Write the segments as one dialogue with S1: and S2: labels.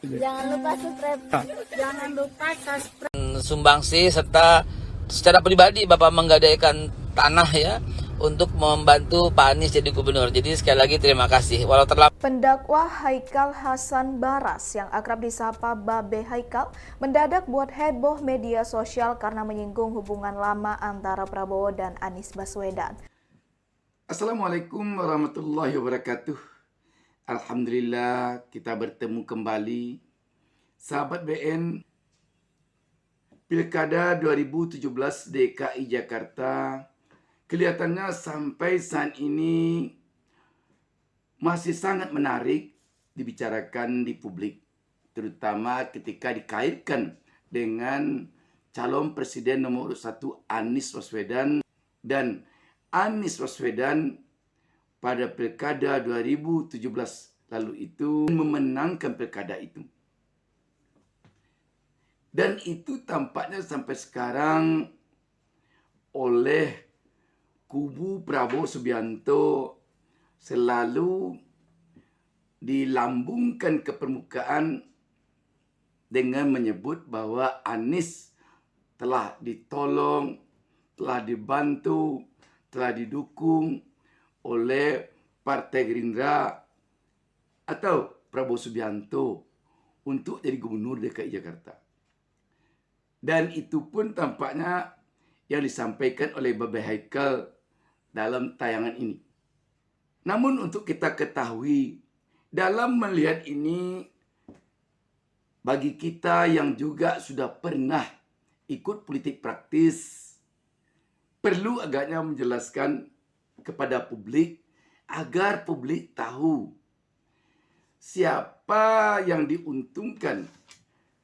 S1: Jangan lupa subscribe. Jangan lupa subscribe.
S2: Sumbangsi serta secara pribadi Bapak menggadaikan tanah ya untuk membantu Pak Anies jadi gubernur. Jadi sekali lagi terima kasih. Walau terlambat.
S3: Pendakwah Haikal Hasan Baras yang akrab disapa Babe Haikal mendadak buat heboh media sosial karena menyinggung hubungan lama antara Prabowo dan Anies Baswedan.
S4: Assalamualaikum warahmatullahi wabarakatuh. Alhamdulillah kita bertemu kembali. Sahabat BN, Pilkada 2017 DKI Jakarta kelihatannya sampai saat ini masih sangat menarik dibicarakan di publik, terutama ketika dikaitkan dengan calon presiden nomor 1 Anies Baswedan, dan Anies Baswedan pada Pilkada 2017 lalu itu memenangkan Pilkada itu. Dan itu tampaknya sampai sekarang oleh kubu Prabowo Subianto selalu dilambungkan ke permukaan dengan menyebut bahwa Anies telah ditolong, telah dibantu, telah didukung oleh Partai Gerindra atau Prabowo Subianto untuk jadi gubernur DKI Jakarta. Dan itu pun tampaknya yang disampaikan oleh Babe Haikal dalam tayangan ini. Namun untuk kita ketahui, dalam melihat ini, bagi kita yang juga sudah pernah ikut politik praktis, perlu agaknya menjelaskan kepada publik agar publik tahu siapa yang diuntungkan,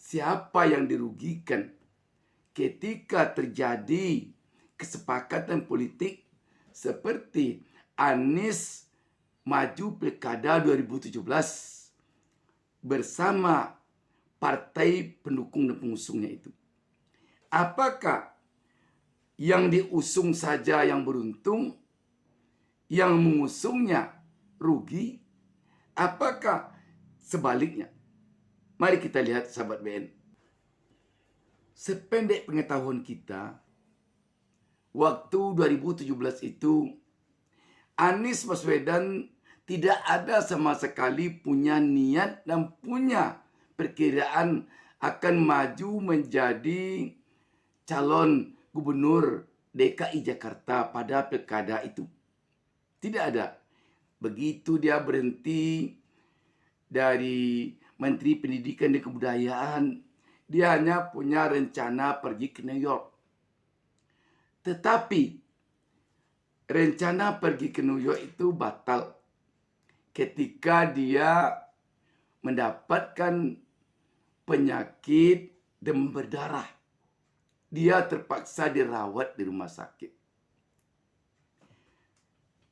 S4: siapa yang dirugikan ketika terjadi kesepakatan politik seperti Anies maju Pilkada 2017 bersama partai pendukung dan pengusungnya itu. Apakah yang diusung saja yang beruntung, yang mengusungnya rugi? Apakah sebaliknya? Mari kita lihat sahabat BN. Sependek pengetahuan kita, waktu 2017 itu Anies Baswedan tidak ada sama sekali punya niat dan punya perkiraan akan maju menjadi calon gubernur DKI Jakarta pada pilkada itu. Tidak ada. Begitu dia berhenti dari Menteri Pendidikan dan Kebudayaan, dia hanya punya rencana pergi ke New York. Tetapi rencana pergi ke New York itu batal ketika dia mendapatkan penyakit demam berdarah. Dia terpaksa dirawat di rumah sakit.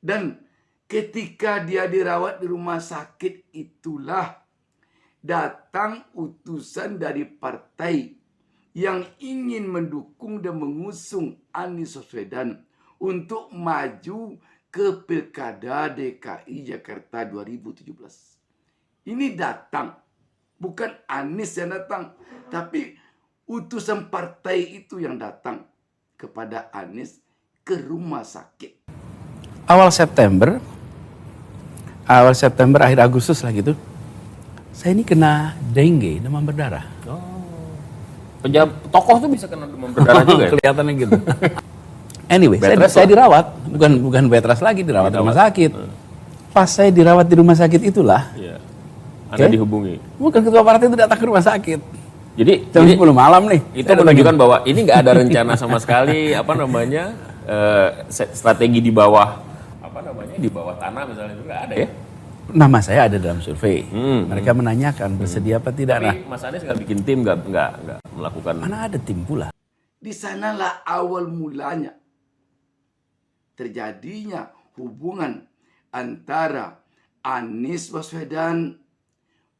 S4: Dan ketika dia dirawat di rumah sakit itulah datang utusan dari partai yang ingin mendukung dan mengusung Anies Baswedan untuk maju ke Pilkada DKI Jakarta 2017. Ini datang, bukan Anies yang datang, tapi utusan partai itu yang datang kepada Anies ke rumah sakit.
S5: Awal September, akhir Agustus lah gitu, saya ini kena dengue, demam berdarah.
S6: Tokoh tuh bisa kena demam berdarah juga ya?
S5: Kelihatannya gitu. Anyway, saya dirawat, bukan bed rest lagi, dirawat di rumah sakit. Pas saya dirawat di rumah sakit itulah,
S6: Anda dihubungi.
S5: bukan ketua partai itu datang ke rumah sakit.
S6: Jadi
S5: Jam 10 malam nih.
S6: itu menunjukkan bahwa ini nggak ada rencana sama sekali strategi di bawah di bawah tanah misalnya, itu nggak ada ya.
S5: Nama saya ada dalam survei. Mereka menanyakan bersedia apa tidak.
S6: Tapi Mas Anies nggak bikin tim, nggak melakukan.
S5: Mana ada tim pula.
S4: Di sanalah awal mulanya terjadinya hubungan antara Anies Baswedan,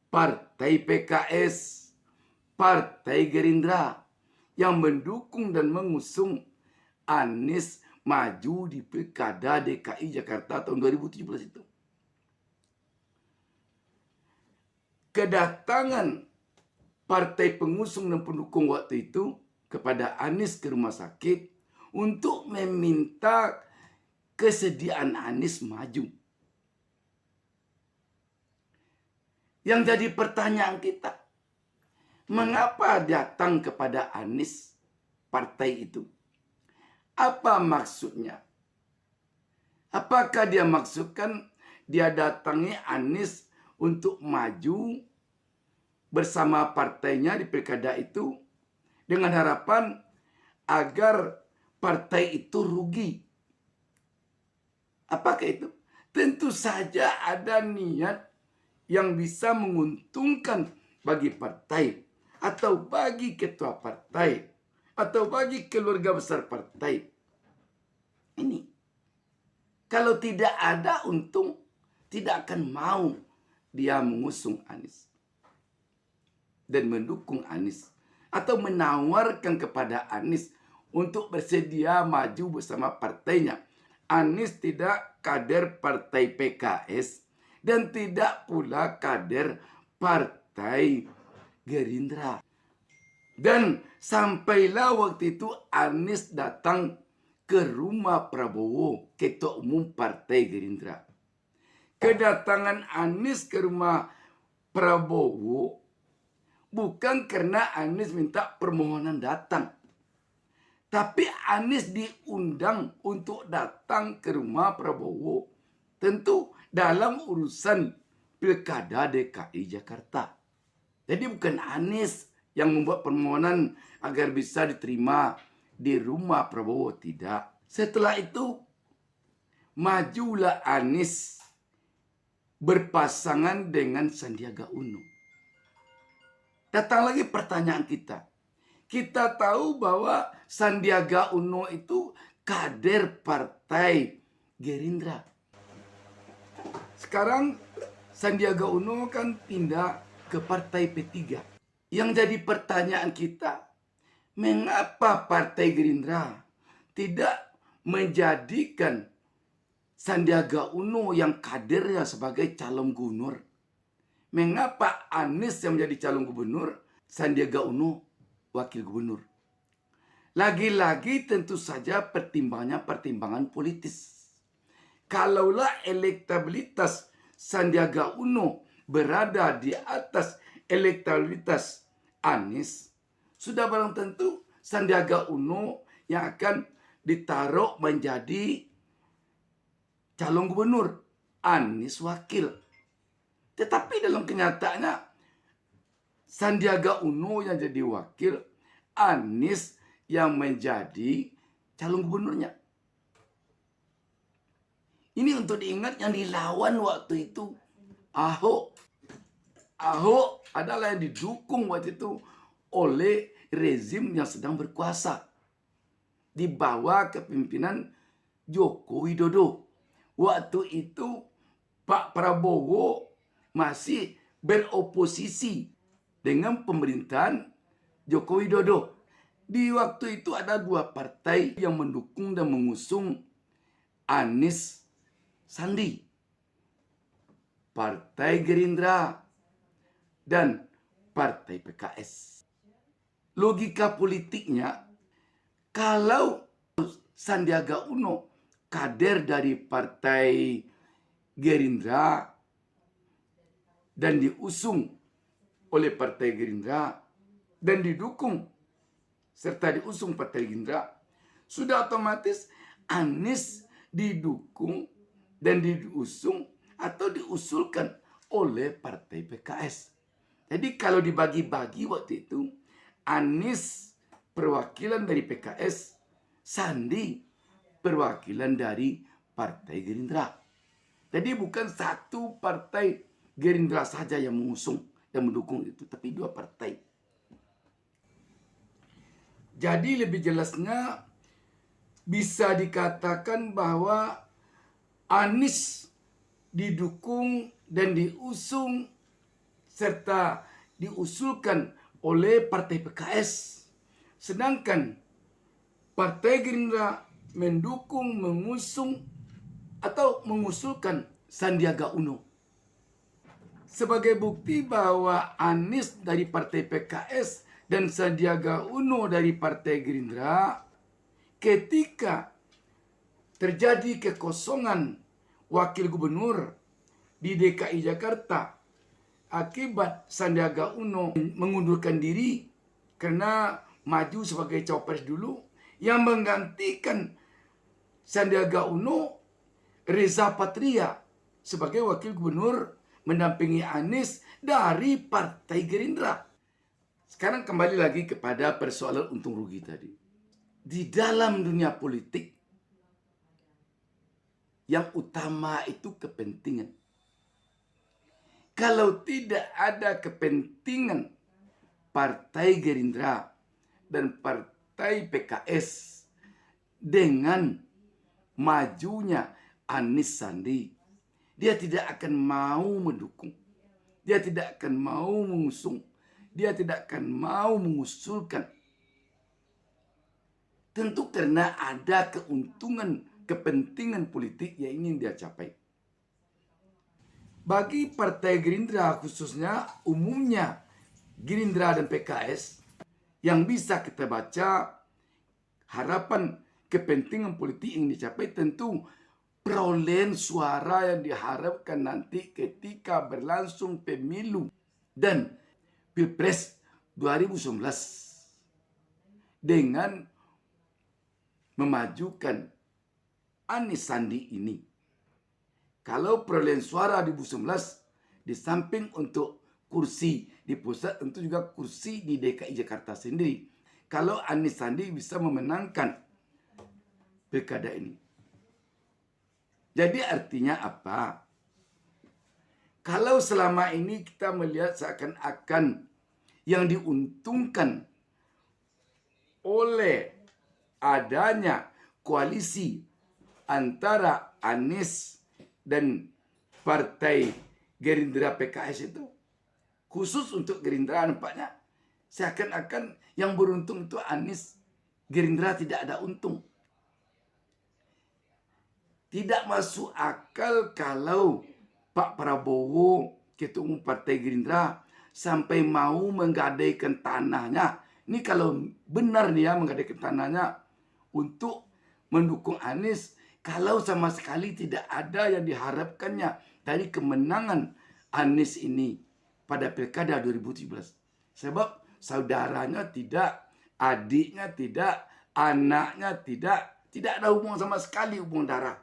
S4: Partai PKS, Partai Gerindra yang mendukung dan mengusung Anies maju di Pilkada DKI Jakarta tahun 2017 itu. Kedatangan partai pengusung dan pendukung waktu itu kepada Anies ke rumah sakit untuk meminta kesediaan Anies maju. Yang jadi pertanyaan kita, mengapa datang kepada Anies partai itu? Apa maksudnya? Apakah dia maksudkan dia datangi Anies untuk maju bersama partainya di pilkada itu dengan harapan agar partai itu rugi? Apakah itu? Tentu saja ada niat yang bisa menguntungkan bagi partai atau bagi ketua partai atau bagi keluarga besar partai. Ini kalau tidak ada untung, tidak akan mau dia mengusung Anies dan mendukung Anies atau menawarkan kepada Anies untuk bersedia maju bersama partainya. Anies tidak kader partai PKS dan tidak pula kader partai Gerindra. Dan sampailah waktu itu Anies datang ke rumah Prabowo, Ketua Umum Partai Gerindra. Kedatangan Anies ke rumah Prabowo bukan karena Anies minta permohonan datang. Tapi Anies diundang untuk datang ke rumah Prabowo. Tentu dalam urusan Pilkada DKI Jakarta. Jadi bukan Anies yang membuat permohonan agar bisa diterima di rumah Prabowo, tidak. Setelah itu, majulah Anies berpasangan dengan Sandiaga Uno. Datang lagi pertanyaan kita. Kita tahu bahwa Sandiaga Uno itu kader partai Gerindra. Sekarang Sandiaga Uno kan pindah ke partai P3. Yang jadi pertanyaan kita, mengapa partai Gerindra tidak menjadikan Sandiaga Uno yang kadernya sebagai calon gubernur? Mengapa Anies yang menjadi calon gubernur, Sandiaga Uno wakil gubernur? Lagi-lagi tentu saja pertimbangan politis. Kalaulah elektabilitas Sandiaga Uno berada di atas elektabilitas Anies, sudah barang tentu Sandiaga Uno yang akan ditaruh menjadi calon gubernur, Anies wakil. Tetapi dalam kenyataannya Sandiaga Uno yang jadi wakil, Anies yang menjadi calon gubernurnya. Ini untuk diingat yang dilawan waktu itu Ahok. Ahok adalah yang didukung waktu itu oleh rezim yang sedang berkuasa di bawah kepemimpinan Joko Widodo. Waktu itu Pak Prabowo masih beroposisi dengan pemerintahan Joko Widodo. Di waktu itu ada dua partai yang mendukung dan mengusung Anies Sandi. Partai Gerindra dan Partai PKS. Logika politiknya, kalau Sandiaga Uno kader dari Partai Gerindra dan diusung oleh Partai Gerindra dan didukung serta diusung Partai Gerindra, sudah otomatis Anies didukung dan diusung atau diusulkan oleh Partai PKS. Jadi kalau dibagi-bagi waktu itu, Anies perwakilan dari PKS, Sandi perwakilan dari Partai Gerindra. Jadi bukan satu partai Gerindra saja yang mengusung dan mendukung itu, tapi dua partai. Jadi lebih jelasnya bisa dikatakan bahwa Anies didukung dan diusung serta diusulkan oleh Partai PKS. Sedangkan Partai Gerindra mendukung, mengusung atau mengusulkan Sandiaga Uno. sebagai bukti bahwa Anies dari Partai PKS dan Sandiaga Uno dari Partai Gerindra, ketika terjadi kekosongan wakil gubernur di DKI Jakarta akibat Sandiaga Uno mengundurkan diri karena maju sebagai cawapres dulu, yang menggantikan Sandiaga Uno, Reza Patria sebagai wakil gubernur mendampingi Anies dari Partai Gerindra. Sekarang kembali lagi kepada persoalan untung rugi tadi. Di dalam dunia politik, yang utama itu kepentingan. Kalau tidak ada kepentingan Partai Gerindra dan Partai PKS dengan majunya Anies Sandi, dia tidak akan mau mendukung, dia tidak akan mau mengusung, dia tidak akan mau mengusulkan. Tentu karena ada keuntungan, kepentingan politik yang ingin dia capai. Bagi Partai Gerindra khususnya, umumnya Gerindra dan PKS, yang bisa kita baca harapan kepentingan politik yang dicapai tentu perolehan suara yang diharapkan nanti ketika berlangsung pemilu dan Pilpres 2019 dengan memajukan Anies Sandi ini. Kalau perolehan suara di 2019 di samping untuk kursi di pusat, tentu juga kursi di DKI Jakarta sendiri. Kalau Anies Sandi bisa memenangkan pilkada ini. Jadi artinya apa? Kalau selama ini kita melihat seakan-akan yang diuntungkan oleh adanya koalisi antara Anies dan Partai Gerindra PKS itu, khusus untuk Gerindra nampaknya seakan-akan yang beruntung itu Anies, Gerindra tidak ada untung. Tidak masuk akal kalau Pak Prabowo, Ketua Umum Partai Gerindra, sampai mau menggadaikan tanahnya. Ini kalau benar dia menggadaikan tanahnya untuk mendukung Anies, kalau sama sekali tidak ada yang diharapkannya dari kemenangan Anies ini pada Pilkada 2017. Sebab saudaranya tidak, adiknya tidak, anaknya tidak ada hubungan sama sekali, hubungan darah.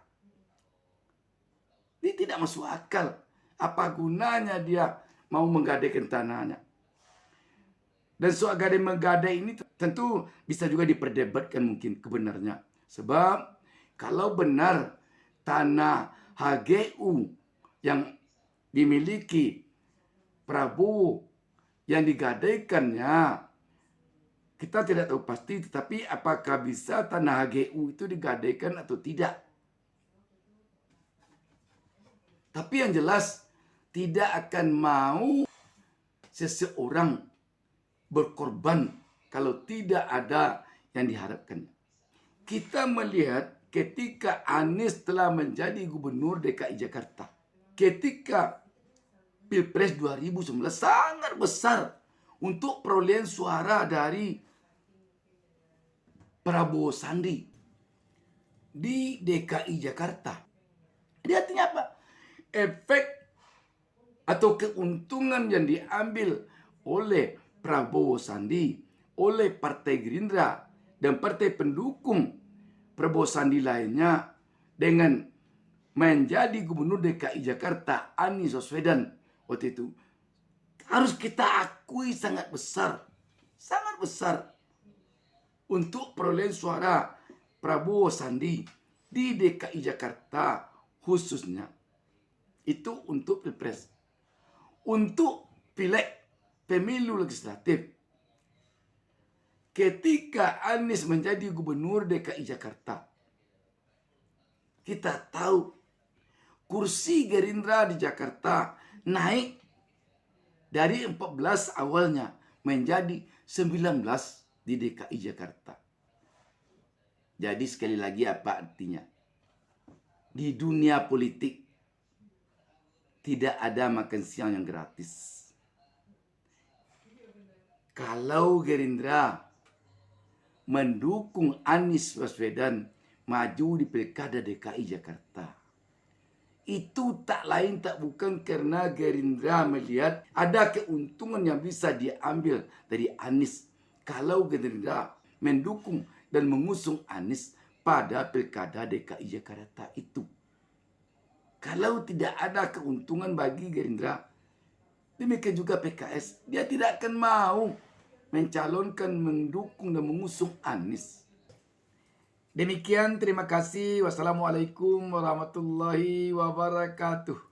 S4: Ini tidak masuk akal. Apa gunanya dia mau menggadaikan tanahnya? Dan soal gadai-menggadai ini tentu bisa juga diperdebatkan mungkin kebenarnya. Sebab kalau benar tanah HGU yang dimiliki Prabowo yang digadaikannya, kita tidak tahu pasti, tetapi apakah bisa tanah HGU itu digadaikan atau tidak? Tapi yang jelas tidak akan mau seseorang berkorban kalau tidak ada yang diharapkannya. Kita melihat ketika Anies telah menjadi gubernur DKI Jakarta, ketika Pilpres 2019 sangat besar untuk perolehan suara dari Prabowo Sandi di DKI Jakarta. Jadi artinya apa? Efek atau keuntungan yang diambil oleh Prabowo Sandi, oleh Partai Gerindra dan partai pendukung Prabowo Sandi lainnya dengan menjadi gubernur DKI Jakarta Anies Baswedan waktu itu, harus kita akui sangat besar untuk perolehan suara Prabowo Sandi di DKI Jakarta khususnya. Itu untuk Pilpres. Untuk Pileg, pemilu legislatif, ketika Anies menjadi gubernur DKI Jakarta, kita tahu kursi Gerindra di Jakarta naik dari 14 awalnya menjadi 19 di DKI Jakarta. Jadi sekali lagi apa artinya? Di dunia politik tidak ada makan siang yang gratis. Kalau Gerindra mendukung Anies Baswedan maju di Pilkada DKI Jakarta, itu tak lain tak bukan karena Gerindra melihat ada keuntungan yang bisa diambil dari Anies kalau Gerindra mendukung dan mengusung Anies pada Pilkada DKI Jakarta itu. Kalau tidak ada keuntungan bagi Gerindra, demikian juga PKS, dia tidak akan mau mencalonkan, mendukung dan mengusung Anies. Demikian, terima kasih. Wassalamualaikum warahmatullahi wabarakatuh.